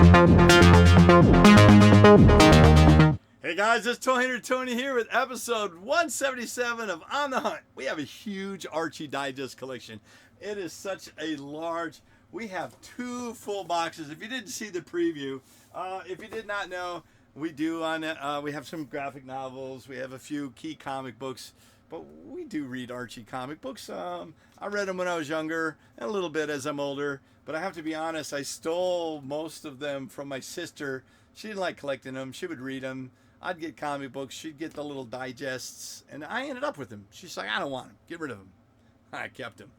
Hey guys, it's Tony here with episode 177 of On the Hunt. We have a huge Archie Digest collection. It is such a large, we have 2 full boxes. If you didn't see the preview, if you did not know, we do on it, we have some graphic novels, we have a few key comic books, but we do read Archie comic books. I read them when I was younger and a little bit as I'm older, but I have to be honest, I stole most of them from my sister. She didn't like collecting them. She would read them. I'd get comic books. She'd get the little digests, and I ended up with them. She's like, I don't want them. Get rid of them. I kept them.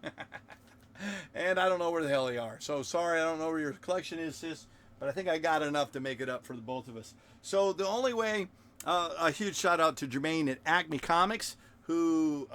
And I don't know where the hell they are. So sorry, I don't know where your collection is, sis, but I think I got enough to make it up for the both of us. So the only way, a huge shout out to Jermaine at Acme Comics, who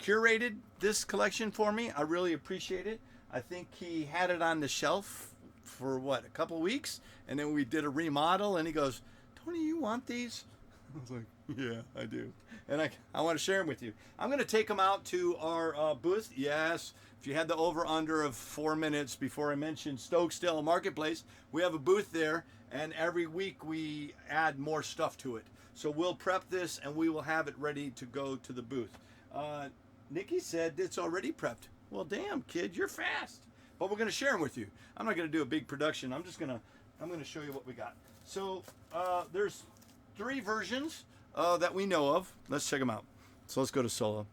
curated this collection for me. I really appreciate it. I think he had it on the shelf for a couple weeks, and then we did a remodel, and he goes, Tony, you want these? I was like, yeah, I do. And I want to share them with you. I'm going to take them out to our booth. Yes, if you had the over-under of 4 minutes before I mentioned Stokesdale Marketplace, we have a booth there, and every week we add more stuff to it. So we'll prep this, and we will have it ready to go to the booth. Nikki said it's already prepped. Well, damn, kid, you're fast. But we're going to share them with you. I'm not going to do a big production. I'm going to show you what we got. So there's 3 versions that we know of. Let's check them out. So let's go to solo.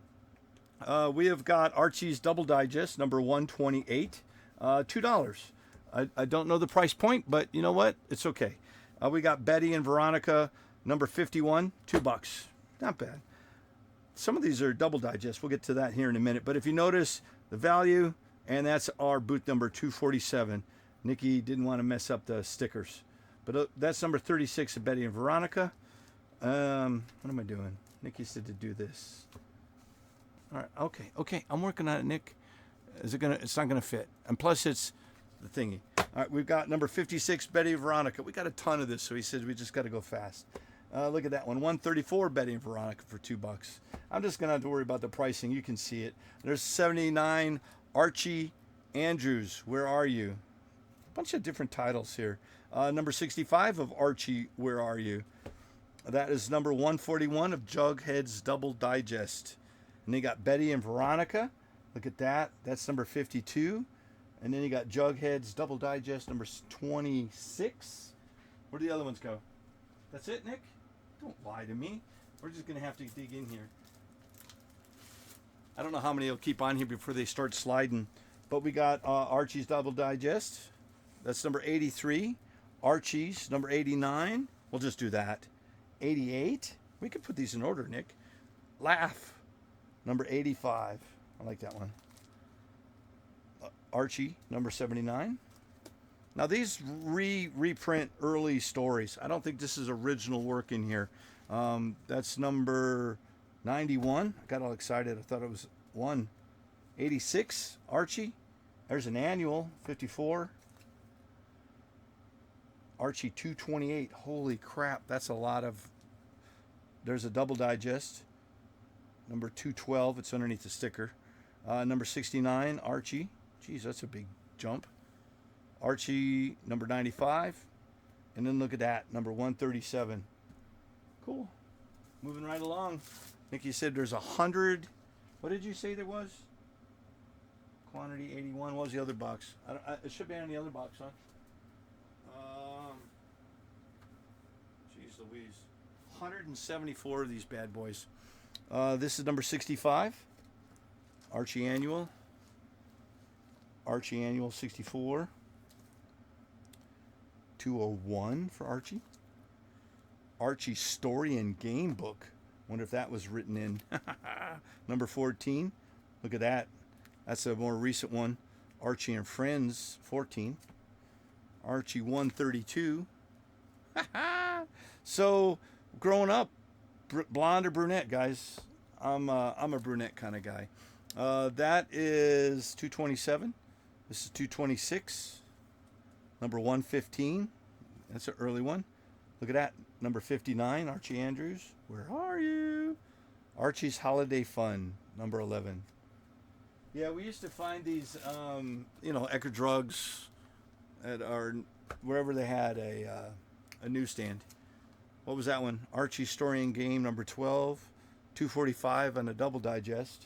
We have got Archie's Double Digest, number 128, $2. I don't know the price point, but you know what? It's okay. We got Betty and Veronica, number 51, $2. Not bad. Some of these are double digest. We'll get to that here in a minute. But if you notice the value, and that's our booth number 247. Nikki didn't want to mess up the stickers. But that's number 36 of Betty and Veronica. What am I doing? Nikki said to do this. All right, okay. I'm working on it, Nick. It's not gonna fit. And plus it's the thingy. All right, we've got number 56, Betty and Veronica. We got a ton of this, so he says we just gotta go fast. Look at that one, 134 Betty and Veronica for $2. I'm just gonna have to worry about the pricing. You can see it. There's 79 Archie Andrews, Where Are You? A bunch of different titles here. Number 65 of Archie, Where Are You? That is number 141 of Jughead's Double Digest. And they got Betty and Veronica. Look at that. That's number 52. And then you got Jughead's Double Digest, number 26. Where do the other ones go? That's it, Nick? Don't lie to me. We're just going to have to dig in here. I don't know how many will keep on here before they start sliding. But we got Archie's Double Digest. That's number 83. Archie's, number 89. We'll just do that. 88. We could put these in order, Nick. Laugh, number 85. I like that one. Archie, number 79. Now these reprint early stories. I don't think this is original work in here. That's number 91. I got all excited. I thought it was 186. Archie. There's an annual, 54. Archie 228. Holy crap, that's a lot of. There's a double digest. Number 212. It's underneath the sticker. Number 69. Archie. Geez, that's a big jump. Archie number 95. And then look at that, number 137. Cool. Moving right along. Nikki said there's 100. What did you say there was? Quantity 81. What was the other box? It should be on the other box, huh? Jeez Louise. 174 of these bad boys. This is number 65. Archie Annual. Archie Annual 64. 201 for Archie. Archie Story and Game Book. Wonder if that was written in. Number 14. Look at that. That's a more recent one. Archie and Friends 14. Archie 132. So, growing up, blonde or brunette, guys? I'm a brunette kind of guy. That is 227. This is 226. Number 115. That's an early one. Look at that. Number 59, Archie Andrews. Where are you? Archie's Holiday Fun, number 11. Yeah, we used to find these, Ecker drugs at our wherever they had a newsstand. What was that one? Archie Story and Game number 12, 245 on the double digest,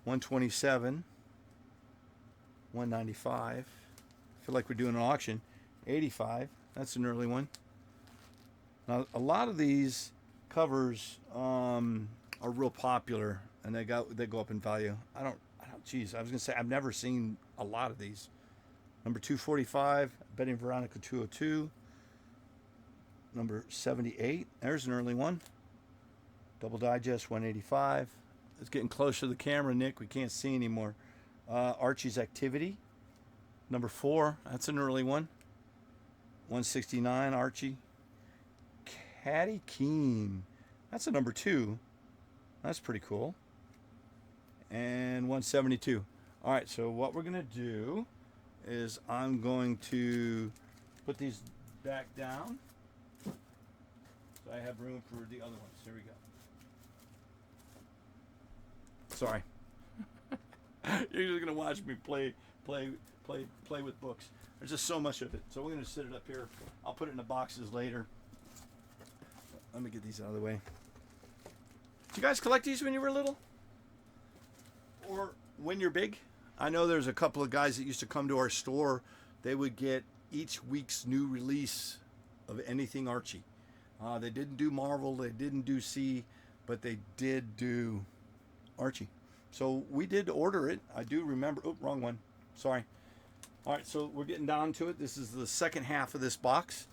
127, 195. I feel like we're doing an auction. 85. That's an early one. Now a lot of these covers are real popular, and they go up in value. Geez, I was gonna say I've never seen a lot of these. Number 245, Betty and Veronica 202. Number 78, there's an early one. Double digest 185. It's getting closer to the camera, Nick. We can't see anymore. Archie's Activity, number 4. That's an early one. 169, Archie. Caddy Keen. That's a number 2. That's pretty cool. And 172. All right, so what we're gonna do is I'm going to put these back down. So I have room for the other ones. Here we go. Sorry. You're just gonna watch me play with books. There's just so much of it. So we're gonna sit it up here. I'll put it in the boxes later. Let me get these out of the way. Did you guys collect these when you were little? Or when you're big? I know there's a couple of guys that used to come to our store. They would get each week's new release of anything Archie. They didn't do Marvel, they didn't do C, but they did do Archie. So we did order it. I do remember. Oh, wrong one. Sorry. All right, so we're getting down to it. This is the second half of this box.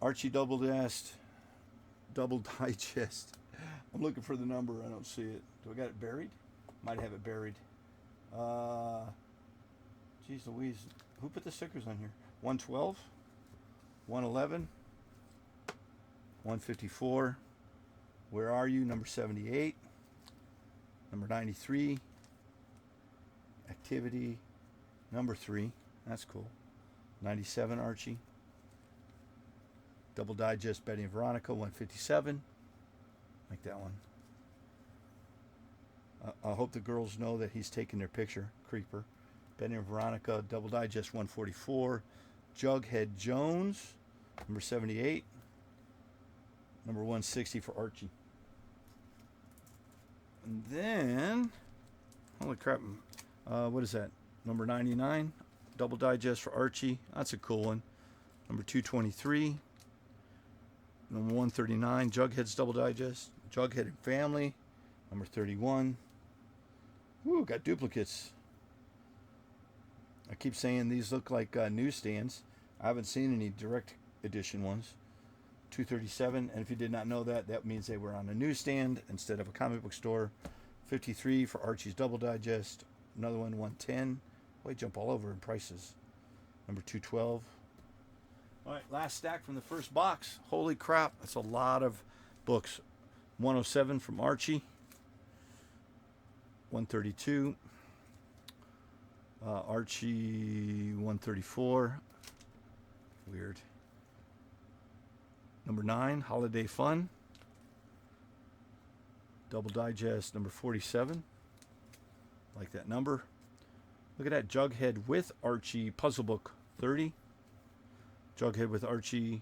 Archie Double Digest. I'm looking for the number. I don't see it. Do I got it buried? Might have it buried. Geez Louise. Who put the stickers on here? 112, 111, 154. Where Are You? Number 78. Number 93. Activity. Number 3. That's cool. 97, Archie. Double Digest, Betty and Veronica, 157. Like that one. I hope the girls know that he's taking their picture. Creeper. Betty and Veronica, Double Digest, 144. Jughead Jones, number 78. Number 160 for Archie. And then, holy crap, what is that? Number 99, Double Digest for Archie. That's a cool one. Number 223. Number 139, Jughead's Double Digest. Jughead and Family. Number 31. Ooh, got duplicates. I keep saying these look like newsstands. I haven't seen any direct edition ones. 237, and if you did not know that, that means they were on a newsstand instead of a comic book store. 53 for Archie's Double Digest. Another one, 110. Boy, jump all over in prices. Number 212. All right, last stack from the first box. Holy crap, that's a lot of books. 107 from Archie. 132. Archie 134. Weird. Number 9, Holiday Fun. Double Digest, number 47. Like that number. Look at that, Jughead with Archie puzzle book, 30. Jughead with Archie,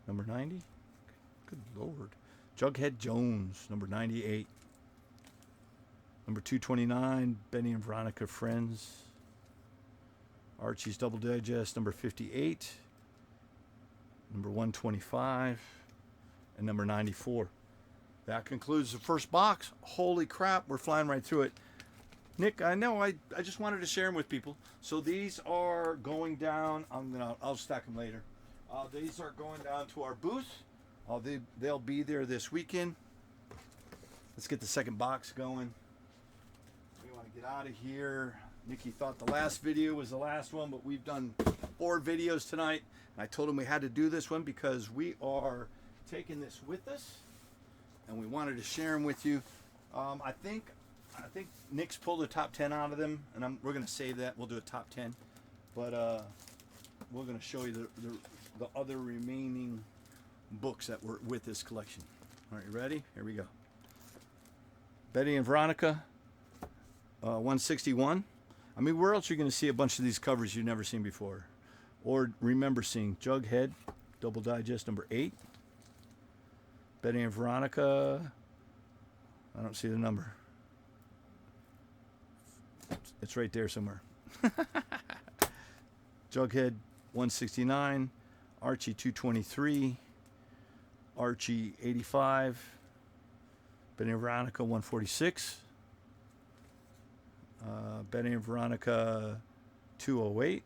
number 90. Good Lord. Jughead Jones, number 98. Number 229, Benny and Veronica Friends. Archie's Double Digest, number 58. Number 125. And number 94. That concludes the first box. Holy crap, we're flying right through it. Nick, I know, I just wanted to share them with people. So these are going down. I'll stack them later. These are going down to our booth. They'll be there this weekend. Let's get the second box going. We want to get out of here. Nikki thought the last video was the last one, but we've done 4 videos tonight. And I told him we had to do this one because we are taking this with us, and we wanted to share them with you. I think Nick's pulled a top 10 out of them, and we're going to save that. We'll do a top 10, but we're going to show you the other remaining books that were with this collection. All right, you ready? Here we go. Betty and Veronica, 161. I mean, where else are you going to see a bunch of these covers you've never seen before? or remember seeing. Jughead, Double Digest number 8. Betty and Veronica, I don't see the number. It's right there somewhere. Jughead 169, Archie 223, Archie 85, Betty and Veronica 146, Betty and Veronica 208.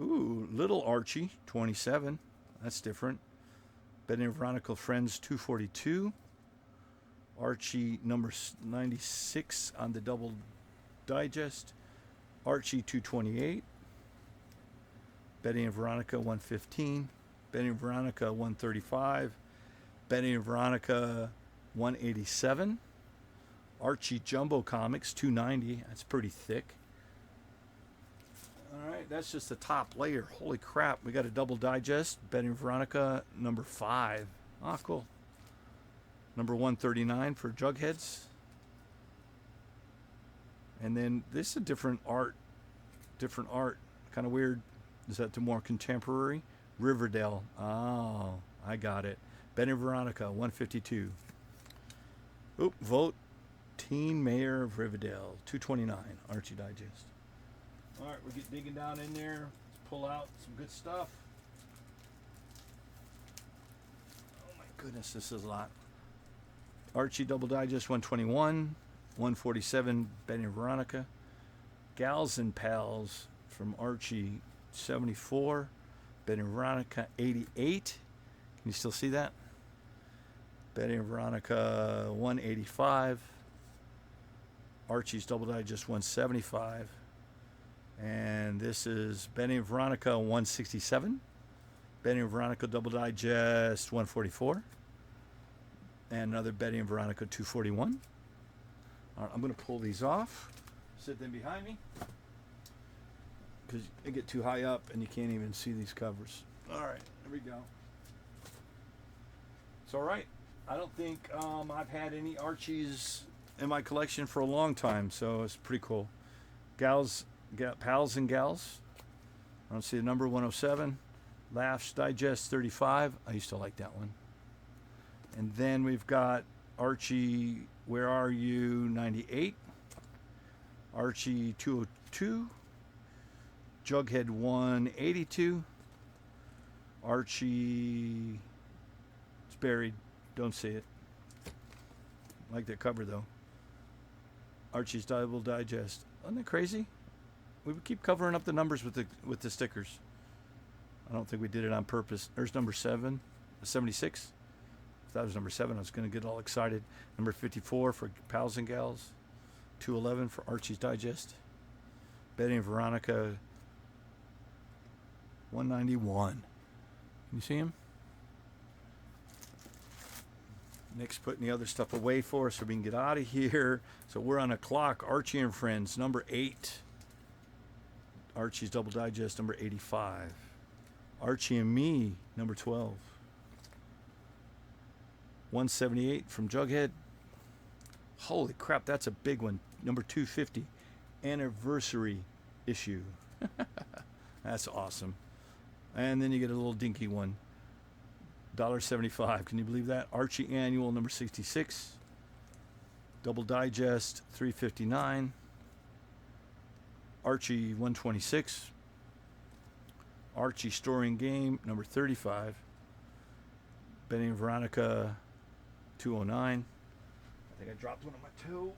Ooh, Little Archie 27. That's different. Betty and Veronica Friends 242. Archie number 96 on the Double Digest. Archie 228. Betty and Veronica 115. Betty and Veronica 135. Betty and Veronica 187. Archie Jumbo Comics 290. That's pretty thick. All right, that's just the top layer. Holy crap, we got a Double Digest. Betty and Veronica number 5. Ah, cool. Number 139 for Jugheads. And then this is a different art. Kind of weird. Is that the more contemporary? Riverdale. Oh, I got it. Betty and Veronica 152. Oop, vote Teen Mayor of Riverdale 229. Archie Digest. All right, we're digging down in there. Let's pull out some good stuff. Oh my goodness, this is a lot. Archie Double Digest 121, 147 Betty and Veronica. Gals and Pals from Archie 74, Betty and Veronica 88. Can you still see that? Betty and Veronica 185. Archie's Double Digest 175. And this is Betty and Veronica 167. Betty and Veronica Double Digest 144. And another Betty and Veronica 241. All right, I'm going to pull these off. Sit them behind me. Because they get too high up and you can't even see these covers. All right, there we go. It's all right. I don't think I've had any Archies in my collection for a long time, so it's pretty cool. Pals and Gals. I don't see the number 107. Laughs Digest 35. I used to like that one. And then we've got Archie, Where Are You 98. Archie 202. Jughead 182. Archie, it's buried. Don't see it. I like that cover though. Archie's Double Digest. Isn't that crazy? We would keep covering up the numbers with the stickers. I don't think we did it on purpose. There's number 76. If that was number 7, I was going to get all excited. Number 54 for Pals and Gals. 211 for Archie's Digest. Betty and Veronica 191. Can you see him? Nick's putting the other stuff away for us so we can get out of here. So we're on a clock. Archie and Friends, number 8. Archie's Double Digest, number 85. Archie and Me, number 12. 178 from Jughead. Holy crap, that's a big one. Number 250. Anniversary issue. That's awesome. And then you get a little dinky one. $1.75. Can you believe that? Archie Annual, number 66. Double Digest, $3.59. Archie 126. Archie Story and Game, number 35. Betty and Veronica 209. I think I dropped one on my toe.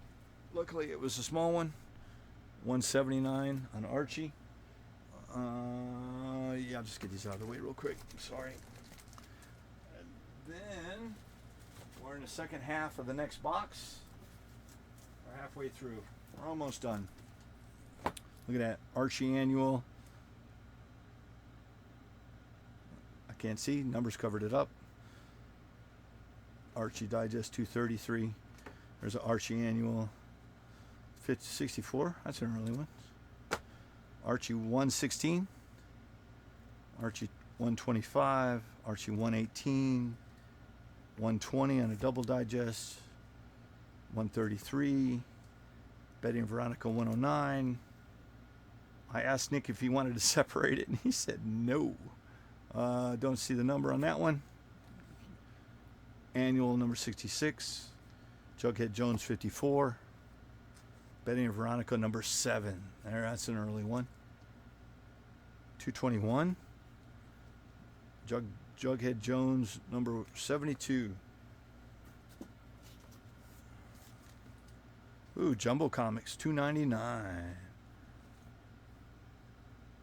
Luckily it was a small one. 179 on Archie. Yeah, I'll just get these out of the way real quick. Sorry. And then we're in the second half of the next box. We're halfway through. We're almost done. Look at that. Archie Annual. I can't see. Numbers covered it up. Archie Digest 233. There's an Archie Annual 64. That's an early one. Archie 116. Archie 125. Archie 118. 120 on a Double Digest. 133. Betty and Veronica 109. I asked Nick if he wanted to separate it, and he said no. Don't see the number on that one. Annual number 66. Jughead Jones 54. Betty and Veronica number 7. There, that's an early one. 221. Jughead Jones number 72. Ooh, Jumbo Comics 299.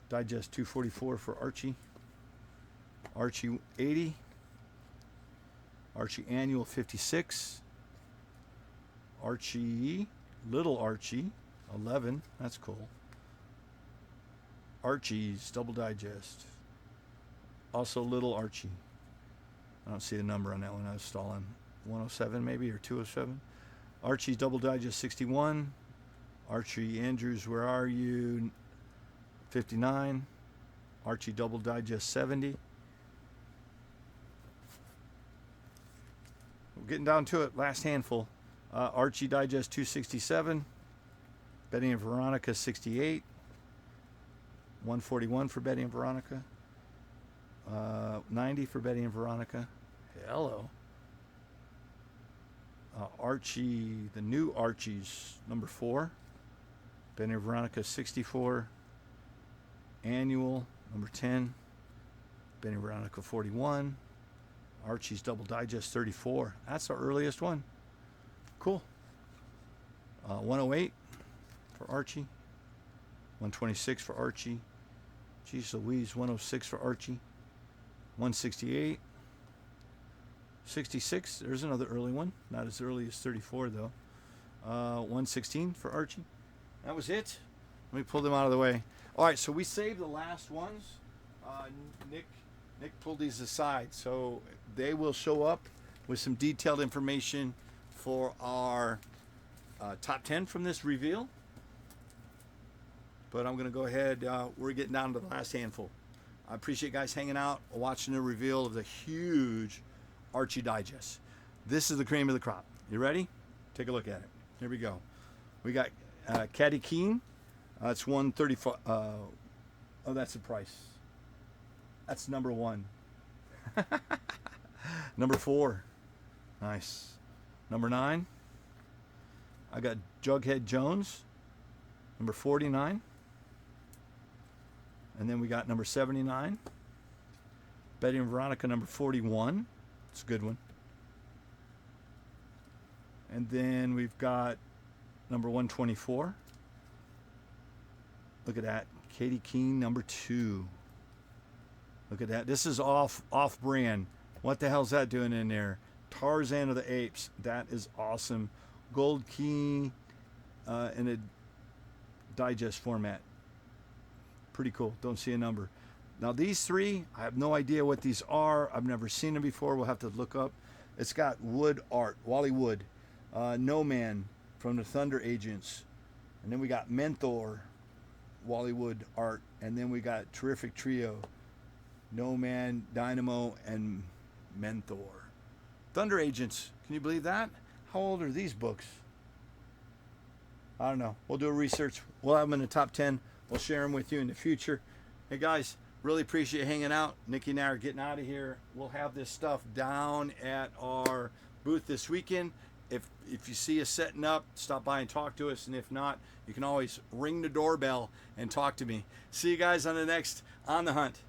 Digest 244 for Archie. Archie 80. Archie Annual 56. Archie, Little Archie 11. That's cool. Archie's Double Digest. Also Little Archie. I don't see the number on that one. I was stalling. 107 maybe, or 207. Archie's Double Digest 61. Archie Andrews, Where Are You? 59. Archie Double Digest 70. We're getting down to it. Last handful. Archie Digest 267. Betty and Veronica 68. 141 for Betty and Veronica. 90 for Betty and Veronica. Hello. Archie, the new Archie's number 4. Betty and Veronica 64. Annual number 10. Betty and Veronica 41. Archie's Double Digest 34. That's our earliest one. Cool. 108 for Archie. 126 for Archie. Jeez Louise, 106 for Archie. 168. 66, there's another early one. Not as early as 34, though. 116 for Archie. That was it. Let me pull them out of the way. All right, so we saved the last ones. Nick pulled these aside, so they will show up with some detailed information for our top 10 from this reveal. But I'm going to go ahead. We're getting down to the last handful. I appreciate you guys hanging out, watching the reveal of the huge Archie Digest. This is the cream of the crop. You ready? Take a look at it. Here we go. We got Caddy Keen. It's 135. Oh, that's the price. That's number 1. Number 4. Nice. Number 9. I got Jughead Jones. Number 49. And then we got number 79. Betty and Veronica number 41. It's a good one. And then we've got number 124. Look at that. Katie Keene number 2. Look at that. This is off brand. What the hell's that doing in there? Tarzan of the Apes. That is awesome. Gold key in a digest format. Pretty cool. Don't see a number. Now these 3, I have no idea what these are. I've never seen them before. We'll have to look up. It's got Wood art. Wally Wood. No Man from the Thunder Agents. And then we got Mentor. Wally Wood art. And then we got Terrific Trio. No Man, Dynamo, and Mentor. Thunder Agents. Can you believe that? How old are these books? I don't know. We'll do a research. We'll have them in the top 10. We'll share them with you in the future. Hey guys, really appreciate you hanging out. Nikki and I are getting out of here. We'll have this stuff down at our booth this weekend. If you see us setting up, stop by and talk to us. And if not, you can always ring the doorbell and talk to me. See you guys on the next On the Hunt.